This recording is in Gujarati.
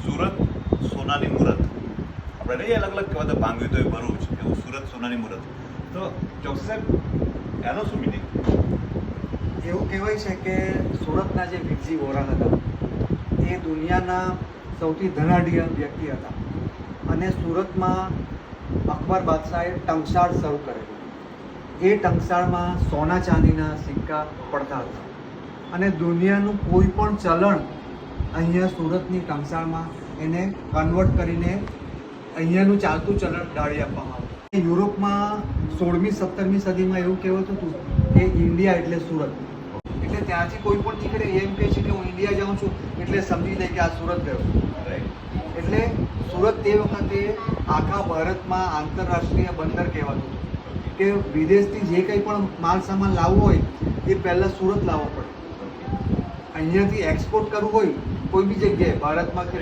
સુરત સોનાની મુહૂર્ત આપણે નહીં અલગ અલગ કહેવાતા ભાંગ્યું તો એ ભરૂચ એવું સુરત સોનાની મુહૂર્ત. તો ચોકસી સાહેબ એનો શું મિનિંગ? એવું કહેવાય છે કે સુરતના જે વિરજી વોરા હતા એ દુનિયાના સૌથી ધનાઢ્ય વ્યક્તિ હતા અને સુરતમાં અકબર બાદશાહે ટંકશાળ શરૂ કરેલું. એ ટંકશાળમાં સોના ચાંદીના સિક્કા પડતા હતા અને દુનિયાનું કોઈ પણ ચલણ અહીંયા સુરતની ટંકશાળમાં એને કન્વર્ટ કરીને અહીંયાનું ચાલતું ચલણ ઢાળી આપવામાં આવ્યું. યુરોપમાં 16મી 17મી સદીમાં એવું કહેવાતું હતું કે ઇન્ડિયા એટલે સુરત. એટલે ત્યાંથી કોઈ પણ નીકળે એમ કહે છે કે હું ઇન્ડિયા જાઉં છું એટલે સમજી લે કે આ સુરત ગયો. એટલે સુરત તે વખતે આખા ભારતમાં આંતરરાષ્ટ્રીય બંદર કહેવાતું હતું કે વિદેશથી જે કંઈ પણ માલ સામાન લાવવો હોય એ પહેલાં સુરત લાવવો પડે. અહીંયાથી એક્સપોર્ટ કરવું હોય કોઈ બી જગ્યાએ ભારતમાં કે